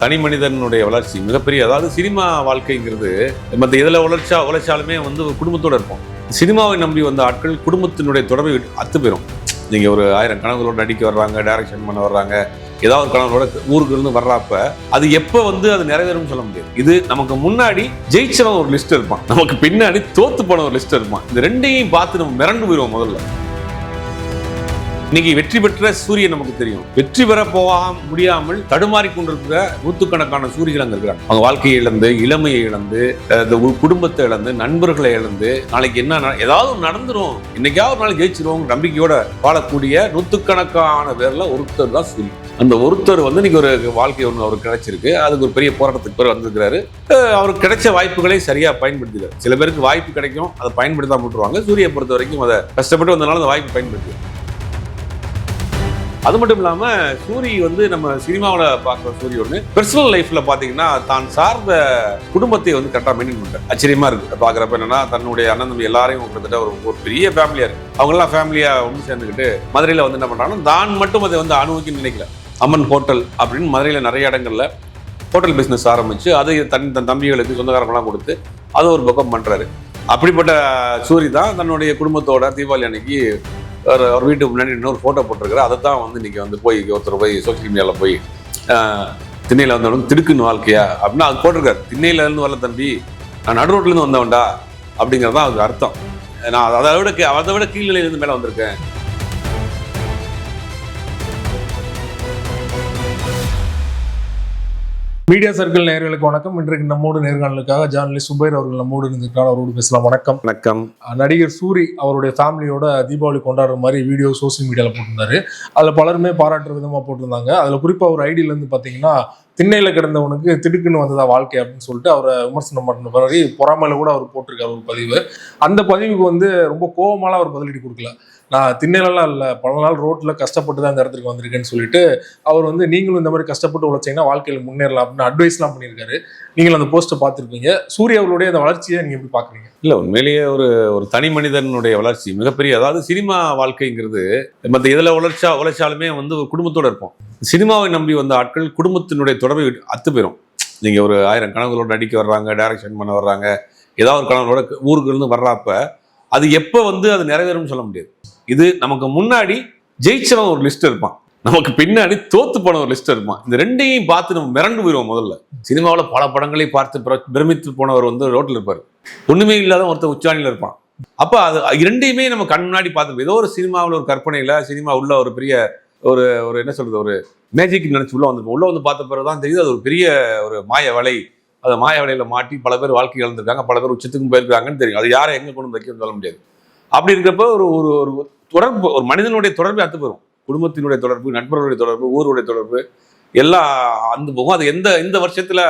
தனி மனிதனுடைய வளர்ச்சி மிகப்பெரிய, அதாவது சினிமா வாழ்க்கைங்கிறது மற்ற எதில் உழைச்சாலுமே குடும்பத்தோடு இருப்போம். சினிமாவை நம்பி வந்த ஆட்கள் குடும்பத்தினுடைய தொடர்பை அத்து போயிடும். நீங்கள் ஒரு 1000 கனவுகளோட நடிக்க வர்றாங்க, டைரக்ஷன் பண்ண வர்றாங்க, ஏதாவது ஒரு கனவுகளோட ஊருக்கு இருந்து வர்றப்ப அது எப்போ அது நிறைவேறும் சொல்ல முடியாது. இது நமக்கு முன்னாடி ஜெயிச்சவன் ஒரு லிஸ்ட் இருப்பான், நமக்கு பின்னாடி தோத்து போன ஒரு லிஸ்ட் இருப்பான். இந்த ரெண்டையும் பார்த்து நம்ம மிரண்டு போயிடுவோம். முதல்ல இன்னைக்கு வெற்றி பெற்ற சூரியன் நமக்கு தெரியும். வெற்றி பெற முடியாமல் தடுமாறி கொண்டிருக்கிற நூற்றுக்கணக்கான சூரியர்கள் அங்க இருக்கிறாங்க. அவங்க வாழ்க்கையை இழந்து, இளமையை இழந்து, குடும்பத்தை இழந்து, நண்பர்களை இழந்து, நாளைக்கு என்ன ஏதாவது நடந்துரும், இன்னைக்காவது நாளைக்கு ஜெயிச்சிருவோம் நம்பிக்கையோட வாழக்கூடிய நூற்றுக்கணக்கான பேர்ல ஒருத்தர் தான் சூரியன். அந்த ஒருத்தர் இன்னைக்கு ஒரு வாழ்க்கை ஒன்று அவருக்கு கிடைச்சிருக்கு. அதுக்கு ஒரு பெரிய போராட்டத்துக்கு பேர் வந்திருக்கிறாரு. அவருக்கு கிடைச்ச வாய்ப்புகளை சரியா பயன்படுத்திக்கிறார். சில பேருக்கு வாய்ப்பு கிடைக்கும், அதை பயன்படுத்தாம விட்டுருவாங்க. சூரியை பொறுத்த வரைக்கும் அதை கஷ்டப்பட்டு வந்தனால அந்த வாய்ப்பு பயன்படுத்தி. அது மட்டும் இல்லாம சூரி நம்ம சினிமாவில் பார்க்குற சூரி ஒன்று பர்சனல் லைஃப்ல பாத்தீங்கன்னா தான் சார்ந்த குடும்பத்தை கரெக்டாக மெயின்டைன் பண்றாரு. ஆச்சரியமா இருக்கு பார்க்குறப்ப. என்னன்னா தன்னுடைய அண்ணன் தம்பி எல்லாரையும் கிட்டத்தட்ட ஒரு பெரிய ஃபேமிலியா இருக்கு. அவங்க எல்லாம் ஃபேமிலியா ஒன்று சேர்ந்துக்கிட்டு மதுரையில என்ன பண்றாங்கன்னா தான் மட்டும் அதை அனுபவிக்கணும்னு நினைக்கல. அம்மன் ஹோட்டல் அப்படின்னு மதுரையில நிறைய இடங்கள்ல ஹோட்டல் பிசினஸ் ஆரம்பிச்சு அதை தன் தம்பிகளுக்கு சொந்தக்காரங்களாம் கொடுத்து அதை ஒரு பக்கம் பண்றாரு. அப்படிப்பட்ட சூரி தான் தன்னுடைய குடும்பத்தோட தீபாவளி அன்னைக்கு ஒரு வீட்டுக்கு முன்னாடி இன்னொரு ஃபோட்டோ போட்டிருக்காரு. அதை தான் இன்னைக்கு போய் ஒருத்தர் போய் சோசியல் மீடியாவில் போய் திண்ணையில் வந்தவனும் திடுக்குன்னு வாழ்க்கையா அப்படின்னா அது போட்டிருக்காரு. திண்ணையில இருந்து வரல தம்பி, நான் நடு ரோட்லேருந்து வந்தவன்டா அப்படிங்கிறதான் அதுக்கு அர்த்தம். நான் அதை விட கீழ்நிலையிலிருந்து மேலே வந்திருக்கேன். மீடியா சர்க்கிள் நேயர்களுக்கு வணக்கம். இன்றைக்கு நம்மோடு நேர்காணலுக்காக ஜேர்னலிஸ்ட் சுபைர் அவர்கள் நம்மோடு இருந்திருக்காங்க. அவரோடு பேசலாம். வணக்கம். வணக்கம். நடிகர் சூரி அவருடைய ஃபேமிலியோட தீபாவளி கொண்டாடுற மாதிரி வீடியோ சோசியல் மீடியாவில் போட்டிருந்தாரு. அதில் பலருமே பாராட்டுற விதமாக போட்டிருந்தாங்க. அதில் குறிப்பாக ஒரு ஐடியிலேருந்து பார்த்தீங்கன்னா திண்ணையில் கிடந்தவனுக்கு திடுக்குன்னு வந்ததா வாழ்க்கை அப்படின்னு சொல்லிட்டு அவரை விமர்சனம் பண்ண பிறகு பொறாமையில கூட அவர் போட்டிருக்காரு ஒரு பதிவு. அந்த பதிவுக்கு ரொம்ப கோபமால அவர் பதிலடி கொடுக்கல. நான் திண்ணையிலலாம் இல்லை, பல நாள் ரோட்டில் கஷ்டப்பட்டு தான் இந்த இடத்துக்கு வந்திருக்கேன்னு சொல்லிட்டு அவர் நீங்களும் இந்த மாதிரி கஷ்டப்பட்டு உழைச்சிங்கன்னா வாழ்க்கையில் முன்னேறலாம் அப்படின்னு அட்வைஸ்லாம் பண்ணியிருக்காரு. நீங்களும் அந்த போஸ்ட்டை பார்த்துருப்பீங்க. சூரிய அவருடைய அந்த வளர்ச்சியை நீங்கள் எப்படி பார்க்குறீங்க? இல்லை, உண்மையிலேயே ஒரு தனி மனிதனுடைய வளர்ச்சி மிகப்பெரிய, அதாவது சினிமா வாழ்க்கைங்கிறது மற்ற எதில் உழைச்சாலுமே ஒரு குடும்பத்தோடு இருப்போம். சினிமாவை நம்பி வந்த ஆட்கள் குடும்பத்தினுடைய தொடர்பை அத்து போயிடும். நீங்கள் ஒரு 1000 கனவுகளோட நடிக்க வர்றாங்க, டைரக்ஷன் பண்ண வர்றாங்க, ஏதாவது ஒரு கனவுகளோட ஊருக்கு இருந்து வர்றப்ப அது எப்போ அது நிறைவேறும் சொல்ல முடியாது. இது நமக்கு முன்னாடி ஜெயிச்சவன் ஒரு லிஸ்ட் இருப்பான், நமக்கு பின்னாடி தோத்து போன ஒரு லிஸ்ட் இருப்பான். இந்த ரெண்டையும் பார்த்து நம்ம மிரண்டு போயிடுவோம். முதல்ல சினிமாவில் பல படங்களை பார்த்து பிரமித்து போனவர் ரோட்டில் இருப்பார், ஒண்ணுமே இல்லாத ஒருத்தர் உச்சாணியில் இருப்பான். அப்போ அது இரண்டையுமே நம்ம கண் முன்னாடி பார்த்து ஏதோ ஒரு சினிமாவில் ஒரு கற்பனையில் சினிமா உள்ள ஒரு பெரிய ஒரு என்ன சொல்றது, ஒரு மேஜிக் நினைச்சு உள்ள வந்து பார்த்த பிறகுதான் தெரியுது அது ஒரு பெரிய ஒரு மாய வலை. அந்த மாய வலையில மாட்டி பல பேர் வாழ்க்கை இழந்திருக்காங்க, பல பேர் உச்சத்துக்கும் போயிருக்காங்கன்னு தெரியும். அது யாரை எங்க கொண்டு வைக்கணும்னு சொல்ல முடியாது. அப்படி இருக்கிறப்ப ஒரு தொடர்பு, ஒரு மனிதனுடைய தொடர்பு அத்து போயிடும். குடும்பத்தினுடைய தொடர்பு, நண்பர்களுடைய தொடர்பு, ஊருடைய தொடர்பு எல்லாம் அந்த போகும். அது எந்த வருஷத்துல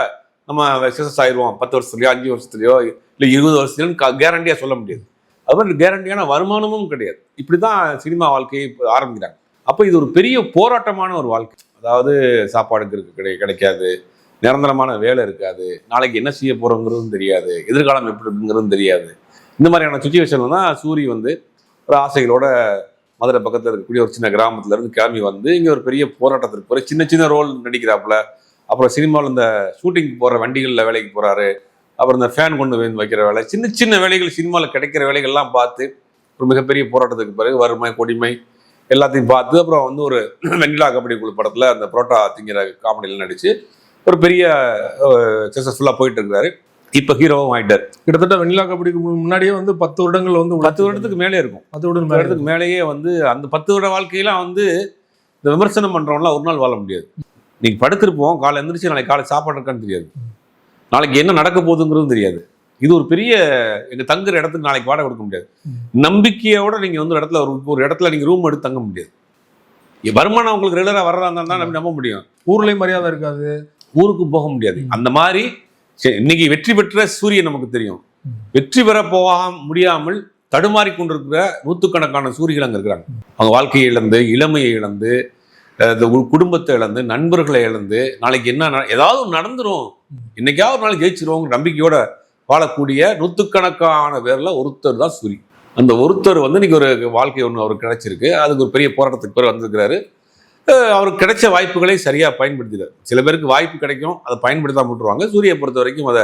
நம்ம சக்சஸ் ஆயிடுவோம், 10 வருஷத்துலயோ 5 வருஷத்துலயோ இல்லை 20 வருஷத்துலயும் கேரண்டியா சொல்ல முடியாது. அது மாதிரி கேரண்டியான வருமானமும் கிடையாது. இப்படிதான் சினிமா வாழ்க்கையை ஆரம்பிக்கிறாங்க. அப்போ இது ஒரு பெரிய போராட்டமான ஒரு வாழ்க்கை. அதாவது சாப்பாடுக்கு கிடைக்காது, நிரந்தரமான வேலை இருக்காது, நாளைக்கு என்ன செய்ய போறோங்கிறதும் தெரியாது, எதிர்காலம் எப்படி இருக்குங்கிறதும் தெரியாது. இந்த மாதிரியான சுச்சுவேஷன்ல தான் சூரி ஒரு ஆசைகளோட மதுரை பக்கத்தில் இருக்கக்கூடிய ஒரு சின்ன கிராமத்துல இருந்து கிளம்பி இங்கே ஒரு பெரிய போராட்டத்திற்கு போகிற சின்ன ரோல் நடிக்கிறாப்புல. அப்புறம் சினிமாவில் இந்த ஷூட்டிங் போகிற வண்டிகளில் வேலைக்கு போகிறாரு. அப்புறம் இந்த ஃபேன் கொண்டு வைக்கிற வேலை, சின்ன வேலைகள், சினிமாவில் கிடைக்கிற வேலைகள்லாம் பார்த்து ஒரு மிகப்பெரிய போராட்டத்துக்கு பிறகு வறுமை, கொடிமை எல்லாத்தையும் பார்த்து அப்புறம் ஒரு வெண்ணிலா கபடி குழு படத்தில் அந்த புரோட்டா திங்கிற காமெடியில் நடித்து ஒரு பெரிய சக்ஸஸ்ஃபுல்லாக போயிட்டு இருக்கிறாரு. இப்போ ஹீரோவும் ஆயிட்டார். கிட்டத்தட்ட வெண்ணிலா கபடிக்கு முன்னாடியே 10 வருடங்கள் 10 வருடத்துக்கு மேலே இருக்கும். 10 வருடத்துக்கு மேலேயே அந்த 10 வருட வாழ்க்கையெல்லாம் இந்த விமர்சனம் பண்றவங்களாம் ஒரு நாள் வாழ முடியாது. நீங்க படுத்திருப்போம், காலை எந்திரிச்சு நாளைக்கு காலை சாப்பாடு இருக்கான்னு தெரியாது, நாளைக்கு என்ன நடக்க போகுதுங்கிறதும் தெரியாது. இது ஒரு பெரிய எங்க தங்குற இடத்துக்கு நாளைக்கு வாடகை கொடுக்க முடியாது. நம்பிக்கையோட நீங்க ஒரு இடத்துல நீங்க ரூம் எடுத்து தங்க முடியாது. வருமானம் உங்களுக்கு ரெகுலரா வர்றதா இருந்தா நம்ப முடியும். ஊர்லயும் மரியாதை இருக்காது, ஊருக்கு போக முடியாது. அந்த மாதிரி இன்னைக்கு வெற்றி பெற்ற சூரியன் நமக்கு தெரியும். வெற்றி பெற முடியாமல் தடுமாறி கொண்டிருக்கிற நூற்றுக்கணக்கான சூரியர்கள் அங்க இருக்கிறாங்க. அவங்க வாழ்க்கையை இழந்து, இளமையை இழந்து, குடும்பத்தை இழந்து, நண்பர்களை இழந்து, நாளைக்கு என்ன ஏதாவது நடந்துரும், இன்னைக்காவது ஒரு நாளைக்கு ஜெயிச்சிருவோம் நம்பிக்கையோட வாழக்கூடிய நூற்றுக்கணக்கான பேர்ல ஒருத்தர் தான் சூரி. அந்த ஒருத்தர் இன்னைக்கு ஒரு வாழ்க்கை ஒன்று அவருக்கு கிடைச்சிருக்கு. அதுக்கு ஒரு பெரிய போராட்டத்துக்கு பேர் வந்திருக்கிறாரு. அவருக்கு கிடைச்ச வாய்ப்புகளை சரியாக பயன்படுத்தினார். சில பேருக்கு வாய்ப்பு கிடைக்கும், அதை பயன்படுத்தாம விட்டுருவாங்க. சூரியை பொறுத்த வரைக்கும் அதை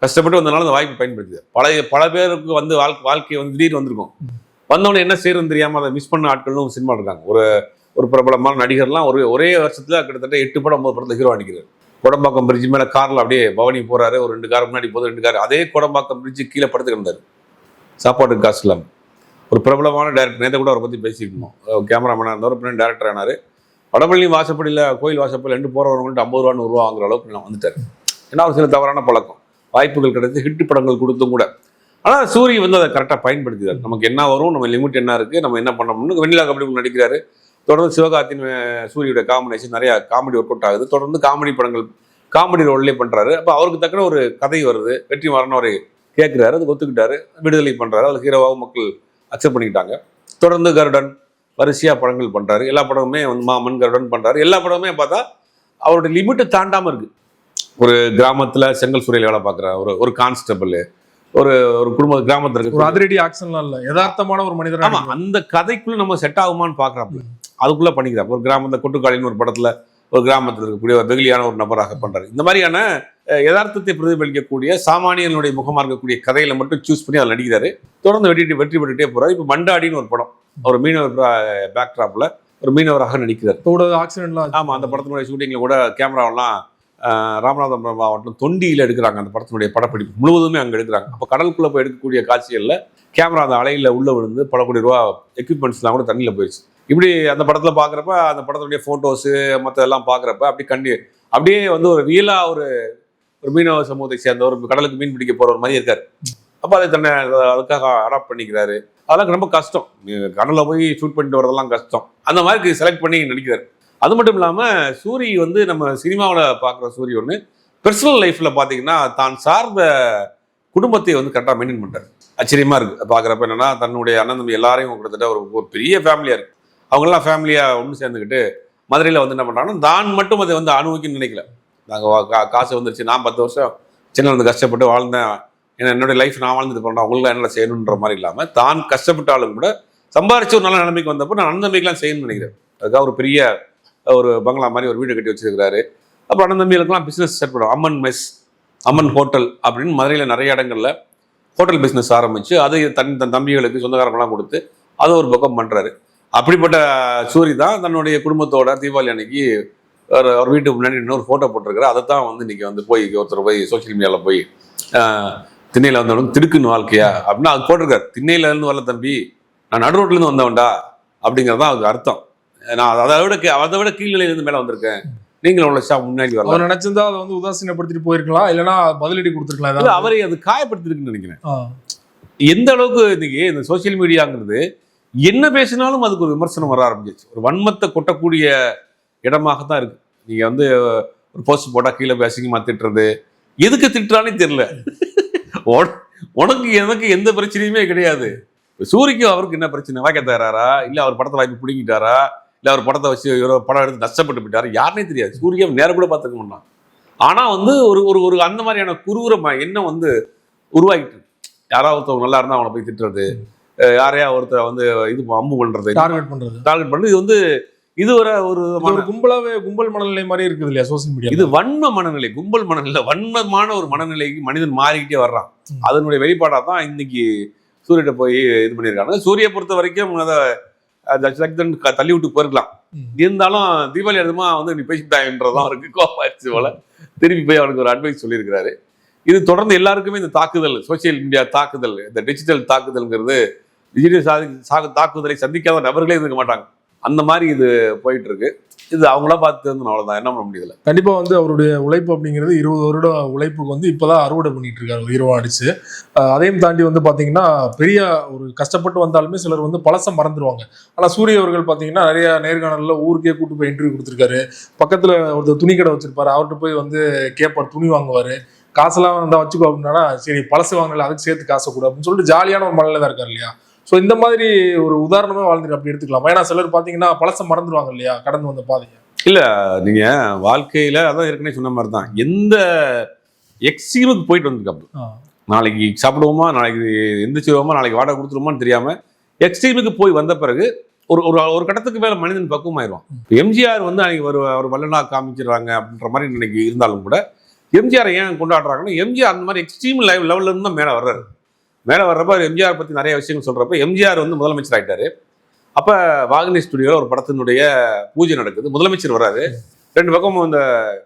கஷ்டப்பட்டு வந்தனால அந்த வாய்ப்பு பயன்படுத்தினார். பல பேருக்கு வந்து வாழ்க்கை வந்து திடீர்னு வந்திருக்கும். வந்தவொடனே என்ன செய்யறதுன்னு தெரியாமல் அதை மிஸ் பண்ண ஆட்களும் சினிமா இருக்காங்க. ஒரு பிரபலமான நடிகர்லாம் ஒரே வருஷத்துல கிட்டத்தட்ட 8 படம் 9 படத்தில் ஹீரோ அடிக்கிறார். கோடம்பாக்கம் பிரிட்ஜ் மேலே காரில் அப்படியே பவனி போறாரு. ஒரு 2 கார் முன்னாடி போது 2 கார் அதே கோடம்பாக்கம் பிரிட்ஜு கீழே படுத்து கிடந்தார் சாப்பாட்டுக்கு காசு இல்லாமல். ஒரு பிரபலமான டேரக்டர், நேற்று கூட அவரை பற்றி பேசிக்கணும். கேமராமேனாக இருந்தவர், பின்னாடி டேரக்டர் ஆனார். வடபழனி வாசப்படியில் கோயில் வாசப்படியில் 2 போகிறவங்கள்ட்ட 50 ரூபா 100 ரூபா வாங்குற அளவுக்கு நான் வந்துட்டார். ஏன்னா ஒரு சில தவறான பழக்கம், வாய்ப்புகள் கிடைத்து ஹிட் படங்கள் கொடுத்தும் கூட. ஆனால் சூரிய வந்து அதை கரெக்டாக பயன்படுத்தினார். நமக்கு என்ன வரும், நம்ம லிமிட் என்ன இருக்குது, நம்ம என்ன பண்ணணும்னு வெண்ணிலா கபடி நடிக்கிறாரு. தொடர்ந்து சிவகார்த்தின் சூரியோட காம்பினேஷன் நிறைய காமெடி ஒர்க் அவுட் ஆகுது. தொடர்ந்து காமெடி படங்கள் காமெடி ரோல்லே பண்ணுறாரு. அப்போ அவருக்கு தக்கன ஒரு கதை வருது. வெற்றி மாறன் அவர் கேட்குறாரு, அதுக்கு ஒத்துக்கிட்டாரு, விடுதலை பண்ணுறாரு. அது ஹீரோவாகவும் மக்கள் அக்செப்ட் பண்ணிக்கிட்டாங்க. தொடர்ந்து கருடன் வரிசையாக படங்கள் பண்ணுறாரு. எல்லா படமுமே வந்து மாமன் கருடன் பண்ணுறாரு. எல்லா படமுமே பார்த்தா அவருடைய லிமிட்டை தாண்டாமல் இருக்குது. ஒரு கிராமத்தில் செங்கல் சூறையில் வேலை பார்க்குற ஒரு கான்ஸ்டபிள், ஒரு கிராமத்தில் இருக்கு, ஒரு அதிரடி ஆக்ஷன்லாம் இல்லை, யதார்த்தமான ஒரு மனிதர். ஆமாம், அந்த கதைக்குள்ள நம்ம செட் ஆகுமான்னு பார்க்குறாப்புல, அதுக்குள்ளே பண்ணிக்கிறாப்பு. ஒரு கிராமத்தில் கொட்டுக்காளின்னு ஒரு படத்தில் ஒரு கிராமத்தில் இருக்கக்கூடிய ஒரு வெகுளியான ஒரு நபராக பண்ணுறாரு. இந்த மாதிரியான யதார்த்தத்தை பிரதிபலிக்கக்கூடிய சாமானியனுடைய முகமாக இருக்கக்கூடிய கதையில மட்டும் சூஸ் பண்ணி அதில் நடிக்கிறாரு. தொடர்ந்து வெற்றி பெற்றுட்டே போறாரு. இப்போ மண்டாடின்னு ஒரு படம், ஒரு மீனவர் பேக்ட்ராப்ல ஒரு மீனவராக நடிக்கிறார். ஆமா, அந்த படத்தினுடைய ஷூட்டிங்ல கூட கேமராவெல்லாம் ராமநாதபுரம் மாவட்டம் தொண்டியில் எடுக்கிறாங்க. அந்த படத்தினுடைய படப்பிடிப்பு முழுவதுமே அங்கே எடுக்கிறாங்க. அப்போ கடலுக்குள்ள போய் எடுக்கக்கூடிய காட்சிகளில் கேமரா அந்த அலையில் உள்ள விழுந்து பல கோடி ரூபா எக்யூப்மெண்ட்ஸ்லாம் கூட தண்ணியில் போயிடுச்சு. இப்படி அந்த படத்தில் பார்க்குறப்ப, அந்த படத்தினுடைய ஃபோட்டோஸு மற்றதெல்லாம் பார்க்குறப்ப அப்படியே வந்து ஒரு ரியலாக ஒரு மீனவ சமூகத்தை சேர்ந்த ஒரு கடலுக்கு மீன் பிடிக்க போகிற ஒரு மாதிரி இருக்காரு. அப்போ அதை அதுக்காக அடாப்ட் பண்ணிக்கிறாரு. அதெல்லாம் ரொம்ப கஷ்டம். கடலில் போய் ஷூட் பண்ணிட்டு வரதெல்லாம் கஷ்டம். அந்த மாதிரி செலக்ட் பண்ணி நடிக்கிறார். அது மட்டும் இல்லாமல் சூரி வந்து நம்ம சினிமாவில் பார்க்குற சூரி ஒன்று, பர்சனல் லைஃப்பில் பார்த்தீங்கன்னா தான் சார்ந்த குடும்பத்தை வந்து கரெக்டாக மெயின்டைன் பண்ணுறாரு. ஆச்சரியமாக இருக்குது பார்க்குறப்ப. என்னன்னா, தன்னுடைய அண்ணன் தம்பி எல்லாரையும் கிட்டத்தட்ட ஒரு பெரிய ஃபேமிலியாக இருக்குது. அவங்கெல்லாம் ஃபேமிலியாக ஒன்று சேர்ந்துக்கிட்டு மதுரையில் வந்து என்ன பண்ணுறாங்கன்னா, தான் மட்டும் அதை வந்து அனுபவிக்கணும்னு நினைக்கல. நாங்கள் காசு வந்துருச்சு, நான் 10 வருஷம் சின்ன வந்து கஷ்டப்பட்டு வாழ்ந்தேன், ஏன்னா என்னுடைய லைஃப் நான் வாழ்ந்துட்டு போகிறேன், அவங்களும் என்ன செய்யணுன்ற மாதிரி இல்லாமல் தான் கஷ்டப்பட்டாலும் கூட சம்பாரிச்சு ஒரு நல்ல நிலைமைக்கு வந்தப்போ நான் அண்ணன் தம்பிக்கெல்லாம் செய்யணும்னு நினைக்கிறேன். அதுக்காக ஒரு பெரிய ஒரு பங்களா மாதிரி ஒரு வீடு கட்டி வச்சிருக்கிறாரு. அப்போ அண்ணன் தம்பிகளுக்கெல்லாம் பிஸ்னஸ் செட் பண்ணுவோம். அம்மன் மெஸ், அம்மன் ஹோட்டல் அப்படின்னு மதுரையில் நிறைய இடங்களில் ஹோட்டல் பிஸ்னஸ் ஆரம்பித்து அது தன் தம்பிகளுக்கு சொந்தக்காரங்களாம் கொடுத்து அதை ஒரு பக்கம் பண்ணுறாரு. அப்படிப்பட்ட சூரி தான் தன்னுடைய குடும்பத்தோட தீபாவளி அன்னைக்கு ஒரு வீட்டுக்கு முன்னாடி இன்னொரு ஃபோட்டோ போட்டிருக்காரு. அதை தான் வந்து இன்னைக்கு வந்து ஒருத்தர் போய் சோசியல் மீடியாவில் போய் திண்ணையில் வந்தவனும் திடுக்குன்னு வாழ்க்கையா அப்படின்னா அது போட்டிருக்காரு. திண்ணையிலேருந்து வரல தம்பி, நான் நடு ரோட்லேருந்து வந்தவன்டா அப்படிங்கிறதான் அதுக்கு அர்த்தம். நான் அதை விட கீழ்நிலையிலேருந்து மேலே வந்திருக்கேன், நீங்களும் உழைச்சா முன்னாடி வரலாம். நினைச்சிருந்தா அதை வந்து உதாசீனப்படுத்திட்டு போயிருக்கலாம், இல்லைன்னா பதிலடி கொடுத்துருக்கலாம். அவரை அது காயப்படுத்திருக்குன்னு நினைக்கிறேன். எந்த அளவுக்கு இன்னைக்கு இந்த சோசியல் மீடியாங்கிறது என்ன பேசினாலும் அதுக்கு ஒரு விமர்சனம் வர ஆரம்பிச்சிச்சு. ஒரு வன்மத்தை கொட்டக்கூடிய இடமாகத்தான் இருக்கு. நீங்க வந்து ஒரு போஸ்ட் போட்டா கீழே பேசிங்கமா திட்டுறது, எதுக்கு திட்டுறானே தெரியல. உனக்கு எனக்கு எந்த பிரச்சனையுமே கிடையாது. சூரிக்கு அவருக்கு என்ன பிரச்சனை? வாய்க்க தராரா, இல்ல அவர் படத்தை வாய்ப்பு பிடிங்கிட்டாரா, இல்ல அவர் படத்தை வச்சு படம் எடுத்து நஷ்டப்பட்டு போயிட்டாரா, யாருனே தெரியாது. சூரியா நேரம் கூட பார்த்துக்க மாட்டான். ஆனா வந்து ஒரு அந்த மாதிரியான குறுகுற எண்ணம் வந்து உருவாக்கிட்டு, யாராவது ஒருத்தவங்க நல்லா இருந்தா அவனை போய் திட்டுறது, யாரையா ஒருத்தர் வந்து இது அம்பு பண்றது, டார்கெட் பண்றது, இது வந்து இது ஒரு கும்பல் மனநிலை மாதிரி இருக்குது இல்லையா சோசியல் மீடியா. இது வன்ம மனநிலை, கும்பல் மனநிலை, வன்மமான ஒரு மனநிலைக்கு மனிதன் மாறிக்கிட்டே வர்றான். அதனுடைய வெளிப்பாடா தான் இன்னைக்கு சூரியனை போய் இது பண்ணியிருக்காங்க. சூரிய பொறுத்த வரைக்கும் அதை தள்ளி விட்டு போயிருக்கலாம். இருந்தாலும் தீபாவளி அதுமா வந்து நீ பேசிட்டாங்கன்றதான் அவருக்கு கோபாயிருச்சு போல திருப்பி போய் அவனுக்கு ஒரு அட்வைஸ் சொல்லியிருக்கிறாரு. இது தொடர்ந்து எல்லாருக்குமே இந்த தாக்குதல், சோசியல் மீடியா தாக்குதல், இந்த டிஜிட்டல் தாக்குதல்ங்கிறது, டிஜிட்டல் தாக்குதலை சந்திக்காத நபர்களே இருக்க மாட்டாங்க. அந்த மாதிரி இது போயிட்டு இருக்கு. இது அவங்களா பார்த்து அவ்வளவுதான், என்ன பண்ண முடியல. கண்டிப்பா வந்து அவருடைய உழைப்பு அப்படிங்கிறது 20 வருட உழைப்புக்கு வந்து இப்பதான் அறுவடை பண்ணிட்டு இருக்காரு ஹீரோவா அடிச்சு. அதையும் தாண்டி வந்து பாத்தீங்கன்னா பெரிய ஒரு கஷ்டப்பட்டு வந்தாலுமே சிலர் வந்து பழசம் மறந்துடுவாங்க. ஆனா சூரிய அவர்கள் பாத்தீங்கன்னா நிறைய நேர்காணல்ல ஊருக்கே கூட்டு போய் இன்டர்வியூ கொடுத்துருக்காரு. பக்கத்துல ஒரு துணி கடை வச்சிருப்பாரு, அவர்கிட்ட போய் வந்து கேட்பார், துணி வாங்குவாரு. காசெல்லாம் வந்தா வச்சுக்கோ அப்படின்னா, சரி பழசு வாங்கல அதுக்கு சேர்த்து காசை கூட அப்படின்னு சொல்லிட்டு ஜாலியான ஒரு மனநிலை தான் இருக்காரு இல்லையா. ஸோ இந்த மாதிரி ஒரு உதாரணமே வாழ்ந்துட்டு அப்படி எடுத்துக்கலாம். ஏன்னா சிலர் பார்த்தீங்கன்னா பழசம் மறந்துடுவாங்க இல்லையா கடந்து வந்த பாதையை. இல்லை, நீங்கள் வாழ்க்கையில் அதான் ஏற்கனவே சொன்ன மாதிரி தான், எந்த எக்ஸ்ட்ரீமுக்கு போயிட்டு வந்திருக்காப்பு. நாளைக்கு சாப்பிடுவோமா, நாளைக்கு எந்திரிச்சிருவோமா, நாளைக்கு வாடகை கொடுத்துருவோமான்னு தெரியாமல் எக்ஸ்ட்ரீமுக்கு போய் வந்த பிறகு ஒரு ஒரு ஒரு கட்டத்துக்கு மேல மனிதன் பக்குவமாயிருவான். எம்ஜிஆர் வந்து அன்னைக்கு ஒரு வல்லனா காமிச்சிடுறாங்க அப்படின்ற மாதிரி இன்னைக்கு இருந்தாலும் கூட எம்ஜிஆர் ஏன் கொண்டாடுறாங்கன்னா எம்ஜிஆர் அந்த மாதிரி எக்ஸ்ட்ரீம் லெவல்ல இருந்து தான் மேலே வர்றாரு. மேலே வர்றப்ப எம்ஜிஆர் பத்தி நிறைய விஷயங்கள் சொல்றப்ப எம்ஜிஆர் வந்து முதலமைச்சர் ஆயிட்டாரு. அப்ப வாகினி ஸ்டுடியோல ஒரு படத்தினுடைய பூஜை நடக்குது. முதலமைச்சர் வர்றாரு. 2 பக்கமும் இந்த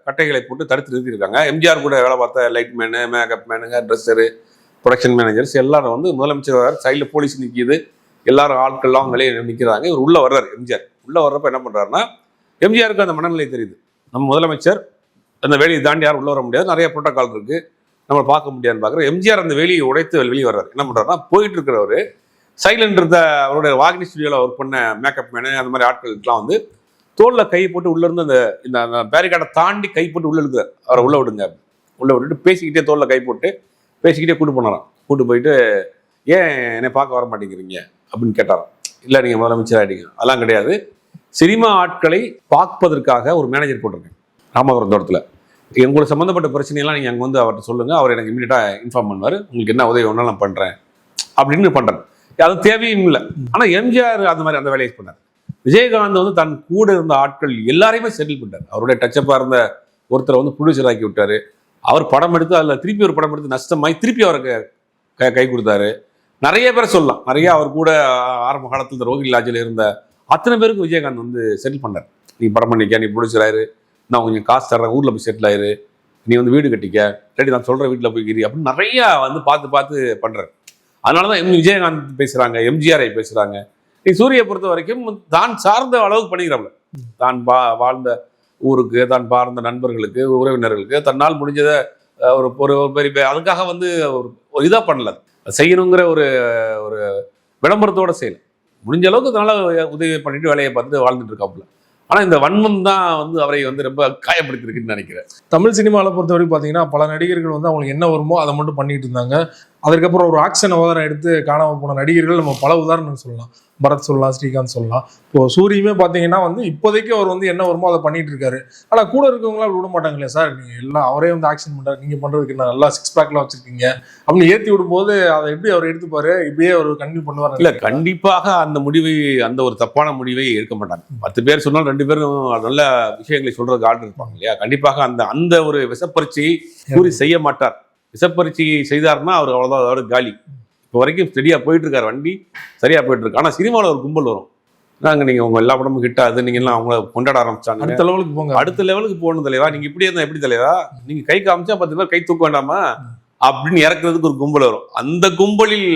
கட்டைகளை போட்டு தடுத்து நிறுத்திருக்காங்க. எம்ஜிஆர் கூட வேலை பார்த்த லைட் மேனு, மேக்கப் மேனுங்க, ட்ரெஸ்ஸரு, ப்ரொடக்ஷன் மேனேஜர்ஸ் எல்லாரும் வந்து முதலமைச்சர் வர்றாரு. சைடில் போலீஸ் நிற்கிது. எல்லாரும் ஆட்கள்லாம் வெளியே நிற்கிறாங்க. இவர் உள்ள வர்றாரு. எம்ஜிஆர் உள்ள வர்றப்ப என்ன பண்றாருன்னா எம்ஜிஆருக்கு அந்த மனநிலை தெரியுது. நம்ம முதலமைச்சர் அந்த வேலையை தாண்டி யாரும் உள்ள வர முடியாது, நிறைய புரோட்டோகால் இருக்கு, நம்ம பார்க்க முடியாதுன்னு பார்க்குறோம். எம்ஜிஆர் அந்த வேலையை உடைத்து வெளியே வர்றாரு. என்ன பண்றாருன்னா போயிட்டு இருக்கிறவரு சைலண்ட் இருந்த அவருடைய வாகினி ஸ்டுடியோவில் ஒர்க் பண்ண மேக்கப் மேனு அந்த மாதிரி ஆட்களுக்கெல்லாம் வந்து தோல்ல கை போட்டு உள்ள இருந்து இந்த பேரிகார்டை தாண்டி கை போட்டு உள்ள இழுக்கிறார். அவரை உள்ள விடுங்க, உள்ள விட்டுட்டு பேசிக்கிட்டே தோல்ல கை போட்டு பேசிக்கிட்டே கூட்டு போனாராம். கூட்டு போயிட்டு ஏன் என்னை பார்க்க வர மாட்டேங்கிறீங்க அப்படின்னு கேட்டாராம். இல்லை நீங்கள் முதலமைச்சர் ஆகிட்டீங்க. அதெல்லாம் கிடையாது, சினிமா ஆட்களை பார்ப்பதற்காக ஒரு மேனேஜர் போட்டிருக்கேன் ராமபுரம் தோட்டத்தில். உங்களுக்கு சம்மந்தப்பட்ட பிரச்சனையெல்லாம் நீங்கள் அங்கே வந்து அவர்கிட்ட சொல்லுங்கள், அவர் எனக்கு இமீடியட்டாக இன்ஃபார்ம் பண்ணுவார், உங்களுக்கு என்ன உதவி ஒன்றாலும் நான் பண்ணுறேன் அப்படின்னு பண்ணுறேன். அது தேவையும் இல்லை. ஆனால் எம்ஜிஆர் அந்த வேலையை பண்ணார். விஜயகாந்த் வந்து தன் கூட இருந்த ஆட்கள் எல்லாரையுமே செட்டில் பண்ணிட்டார். அவருடைய டச்சப்பாக இருந்த ஒருத்தரை வந்து ப்ரொடியூசர் ஆக்கி விட்டார். அவர் படம் எடுத்து அதில் திருப்பி ஒரு படம் எடுத்து நஷ்டமாகி திருப்பி அவருக்கு கை கொடுத்தாரு. நிறைய பேர் சொல்லலாம். நிறைய அவர் கூட ஆரம்ப காலத்தில் இந்த ரோஹிணி லாட்ஜில் இருந்த அத்தனை பேருக்கு விஜயகாந்த் வந்து செட்டில் பண்ணார். நீ படம் பண்ணிக்க, நீ ப்ரொடியூசர் ஆயிரு, நான் கொஞ்சம் காசு தர்றேன், ஊரில் போய் செட்டில் ஆயிரு, நீ வந்து வீடு கட்டிக்க, இல்லாட்டி நான் சொல்கிற வீட்டில் போய்க்கிறீ அப்படின்னு நிறையா வந்து பார்த்து பண்ணுறாரு. அதனால தான் விஜயகாந்த் பேசுகிறாங்க, எம்ஜிஆரை பேசுகிறாங்க. நீ சூரியை பொறுத்த வரைக்கும் தான் சார்ந்த அளவுக்கு பண்ணிக்கிறாப்ல. தான் வாழ்ந்த ஊருக்கு, தான் பார்ந்த நண்பர்களுக்கு, உறவினர்களுக்கு தன்னால் முடிஞ்சதை ஒரு பெரிய அதுக்காக வந்து ஒரு இதாக பண்ணல, செய்யணுங்கிற ஒரு விளம்பரத்தோட செய்யல. முடிஞ்ச அளவுக்கு அதனால உதவி பண்ணிட்டு வேலையை பார்த்துட்டு வாழ்ந்துட்டு இருக்காப்புல. ஆனால் இந்த வன்மம் தான் வந்து அவரை வந்து ரொம்ப காயப்படுத்திருக்குன்னு நினைக்கிறேன். தமிழ் சினிமாவில் பொறுத்த வரைக்கும் பார்த்தீங்கன்னா பல நடிகர்கள் வந்து அவங்களுக்கு என்ன வருமோ அதை மட்டும் பண்ணிட்டு இருந்தாங்க. அதுக்கப்புறம் ஒரு ஆக்ஷன் அவதாரம் எடுத்து காணாமல் போன நடிகர்கள் நம்ம பல உதாரணம் சொல்லலாம். பரத் சொல்லலாம், ஸ்ரீகாந்த் சொல்லலாம். இப்போ சூரியுமே பார்த்தீங்கன்னா வந்து இப்போதைக்கு அவர் வந்து என்ன வருமோ அதை பண்ணிட்டு இருக்காரு. ஆனால் கூட இருக்கவங்களா அப்படி விட மாட்டாங்களே, சார் நீங்கள் எல்லாம் அவரே வந்து ஆக்ஷன் பண்ணுறாரு, நீங்கள் பண்ணுறதுக்கு என்ன நல்லா 6 பேக்லாம் வச்சிருக்கீங்க அப்படின்னு ஏற்றி விடும்போது அதை எப்படி அவர் எடுத்துப்பாரு, இப்படியே அவர் கண்டினியூ பண்ணுவார்? இல்லை, கண்டிப்பாக அந்த முடிவை, அந்த ஒரு தப்பான முடிவை எடுக்க மாட்டாங்க. 10 பேர் சொன்னாலும் 2 பேரும் நல்ல விஷயங்களை சொல்றதுக்கு ஆள் இருப்பாங்க இல்லையா. கண்டிப்பாக அந்த ஒரு விஷப்பரிச்சையை சூரி செய்ய மாட்டார். விஷப்பரிச்சை செய்தார்னா அவர் அவ்வளோதான், அதோட காலி. இப்போ வரைக்கும் சரியா போயிட்டு இருக்காரு, வண்டி சரியா போயிட்டு இருக்கு. ஆனால் சினிமாவில் ஒரு கும்பல் வரும், நாங்கள் நீங்கள் உங்க எல்லா படமும் ஹிட் ஆகுது, நீங்க எல்லாம் அவங்கள கொண்டாட ஆரம்பிச்சாங்க, அடுத்த லெவலுக்கு போங்க, அடுத்த லெவலுக்கு போகணும் தலைவா, நீங்க இப்படி இருந்தா எப்படி தலைவா, நீங்க கை காமிச்சா 10 பேர் கை தூக்க வேண்டாமா அப்படின்னு இறக்குறதுக்கு ஒரு கும்பல் வரும். அந்த கும்பலில்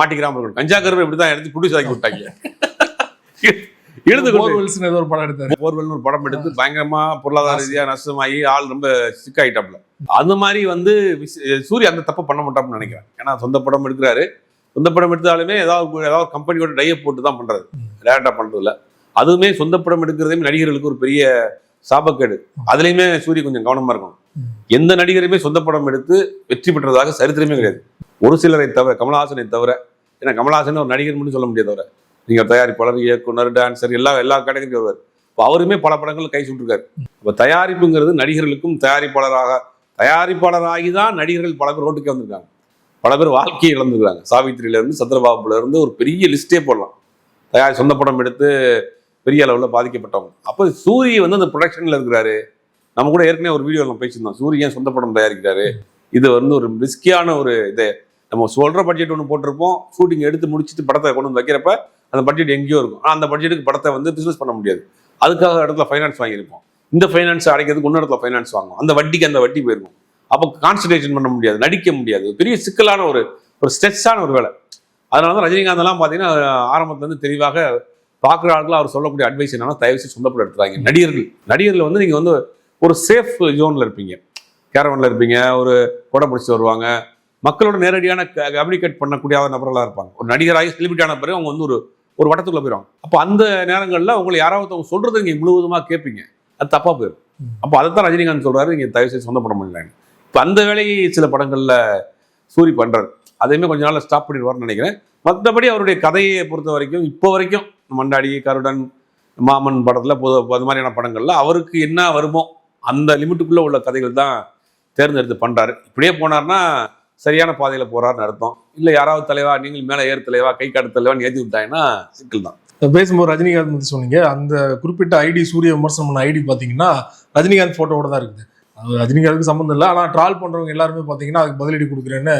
மாட்டிக்கிறாம இருக்கணும். கஞ்சா கருவை இப்படிதான் எடுத்து ப்ரொடியூஸ் ஆக்கி விட்டாங்க. ஒரு படம் எடுத்து பயங்கரமா பொருளாதார ரீதியா நஷ்டமாகி ஆள் ரொம்ப சிக்காயிட்டாப்ல. அந்த மாதிரி வந்து சூரிய அந்த தப்பை பண்ண மாட்டாப்னு நினைக்கிறேன். ஏன்னா சொந்த படம் எடுக்கிறாரு, சொந்த படம் எடுத்தாலுமே ஏதாவது கம்பெனியோட டைய போட்டு தான் பண்றாரு, டேரக்டா பண்றது இல்ல. அதுவுமே சொந்த படம் எடுக்கிறதே நடிகர்களுக்கு ஒரு பெரிய சாபக்கேடு. அதுலயுமே சூரிய கொஞ்சம் கவனமா இருக்கணும். எந்த நடிகருமே சொந்த படம் எடுத்து வெற்றி பெற்றதாக சரித்திரமே கிடையாது. ஒரு சிலரை தவிர, கமலஹாசனை தவிர. ஏன்னா கமலஹாசன் ஒரு நடிகர் மட்டும் சொல்ல முடியாது. தவிர நீங்க தயாரிப்பாளர், இயக்குனர், டான்சர் எல்லா கேட்டகரியும் வருவார். இப்போ அவருமே பல படங்கள் கை சுட்டிருக்காரு. இப்போ தயாரிப்புங்கிறது நடிகர்களுக்கும் தயாரிப்பாளராகி தான் நடிகர்கள் பல பேர் ரோட்டுக்கே வந்திருக்காங்க, பல பேர் வாழ்க்கையை இழந்துருக்காங்க. சாவித்திரியில இருந்து சந்திரபாபுல இருந்து ஒரு பெரிய லிஸ்டே போடலாம். சொந்த படம் எடுத்து பெரிய அளவில் பாதிக்கப்பட்டவங்க. அப்போ சூரிய வந்து அந்த ப்ரொடக்ஷன்ல இருக்கிறாரு. நம்ம கூட ஏற்கனவே ஒரு வீடியோ நம்ம பேசியிருந்தோம், சூரியன் சொந்த படம் தயாரிக்கிறாரு. இது வந்து ஒரு ரிஸ்கியான ஒரு இது. நம்ம சொல்ற பட்ஜெட் ஒன்று போட்டிருப்போம், ஷூட்டிங் எடுத்து முடிச்சுட்டு படத்தை கொண்டு வந்து வைக்கிறப்ப அந்த பட்ஜெட் எங்கேயோ இருக்கும். ஆனால் அந்த பட்ஜெட்டுக்கு படத்தை வந்து பிசினஸ் பண்ண முடியாது. அதுக்காக இடத்துல ஃபைனான்ஸ் வாங்கியிருப்போம். இந்த ஃபைனான்ஸ் அடைக்கிறதுக்கு இன்னொரு இடத்துல ஃபைனான்ஸ் வாங்கும், அந்த வட்டி போயிருக்கும். அப்போ கான்சன்ட்ரேஷன் பண்ண முடியாது, நடிக்க முடியாது. பெரிய சிக்கலான ஒரு ஸ்ட்ரெஸ்ஸான ஒரு வேலை. அதனால தான் ரஜினிகாந்த் எல்லாம் பார்த்தீங்கன்னா ஆரம்பத்துல இருந்து தெளிவாக பார்க்குற ஆட்கள் அவர் சொல்லக்கூடிய அட்வைஸ் என்னன்னா, தயவு செய்து சொந்த படம் எடுத்துறாங்க. நடிகர்கள் வந்து நீங்கள் வந்து ஒரு சேஃப் ஜோனில் இருப்பீங்க, கேரவனில் இருப்பீங்க, ஒரு கொடை பிடிச்சி வருவாங்க, மக்களோட நேரடியான கம்யூனிகேட் பண்ணக்கூடிய நபர்களாக இருப்பாங்க. ஒரு நடிகராகி செலிபிரிட்டியான பிறகு அவங்க வந்து ஒரு வட்டத்துக்குள்ள போயிடுவாங்க. அப்போ அந்த நேரங்களில் உங்களை யாராவது அவங்க சொல்றது நீங்கள் முழுவதுமாக கேட்பீங்க, அது தப்பாக போயிடும். அப்போ அதைத்தான் ரஜினிகாந்த் சொல்றாரு, நீங்கள் தயவு செய்து சொந்த படம் பண்ணலாங்க. இப்போ அந்த வேலையை சில படங்களில் சூரி பண்றாரு. அதையுமே கொஞ்ச நாள் ஸ்டாப் பண்ணிடுவார்னு நினைக்கிறேன். மற்றபடி அவருடைய கதையை பொறுத்த வரைக்கும் இப்போ வரைக்கும் மண்டாடி, கருடன், மாமன் படத்துல அது மாதிரியான படங்கள்ல அவருக்கு என்ன வருமோ அந்த லிமிட்டுக்குள்ள உள்ள கதைகள் தான் தேர்ந்தெடுத்து பண்றாரு. இப்படியே போனார்னா சரியான பாதையில போறாருன்னு அர்த்தம். இல்லை யாராவது தலைவா, நீங்கள் மேலே ஏறு தலைவா, கை காட்டு தலைவான்னு ஏற்றி விட்டாங்கன்னா சிக்கல் தான். பேசும்போது ரஜினிகாந்த் பத்தி சொன்னீங்க. அந்த குறிப்பிட்ட ஐடி சூரிய விமர்சனம் பண்ண ஐடி பாத்தீங்கன்னா ரஜினிகாந்த் போட்டோவோட தான் இருக்குது. அது ரஜினிகாந்துக்கு சம்மந்தம் இல்லை. ஆனா ட்ரால் பண்றவங்க எல்லாருமே பாத்தீங்கன்னா அதுக்கு பதிலடி கொடுக்குறேன்னு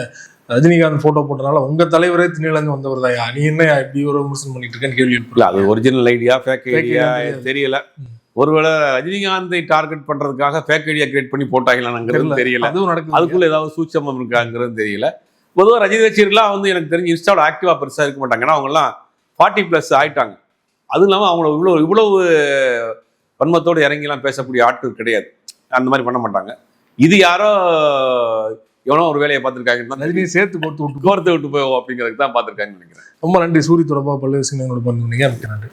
ரஜினிகாந்த் போட்டோ போட்டனால உங்க தலைவரே திண்ணையிலேருந்து வந்தவர் தான். நீ என்ன இப்படி ஒரு விமர்சனம் பண்ணிட்டு இருக்கேன்னு கேள்வி இல்ல அது ஒரிஜினல் ஐடியா ஃபேக் ஐடியா தெரியாது. தெரியல. ஒருவேளை ரஜினிகாந்தை டார்கெட் பண்றதுக்காக ஃபேக் ஐடியா கிரியேட் பண்ணி போட்டாங்களாங்கிறது தெரியல. அதுவும் நடக்குது. அதுக்குள்ள ஏதாவது சூட்சமம் இருக்காங்கிறது தெரியல. பொதுவாக ரஜினி ரசிகர்கள்லாம் வந்து எனக்கு தெரிஞ்சு இன்ஸ்டாவில் ஆக்டிவா பெருசா இருக்க மாட்டாங்க. ஏன்னா அவங்கலாம் 40+ ஆயிட்டாங்க. அதுவும் இல்லாமல் அவங்கள இவ்வளவு வன்மத்தோடு இறங்கிலாம் பேசக்கூடிய ஆட்கள் கிடையாது. அந்த மாதிரி பண்ண மாட்டாங்க. இது யாரோ எவனோ ஒரு வேலையை பார்த்துருக்காங்க, ரஜினியை சேர்த்து கோர்த்து விட்டு விட்டு போவோம் அப்படிங்கிறதுக்கு தான் பார்த்துருக்காங்கன்னு நினைக்கிறேன். ரொம்ப நன்றி. சூரிய தொடர்பாக பல்வேறு விஷயங்களோட பண்ணுவீங்க. நன்றி.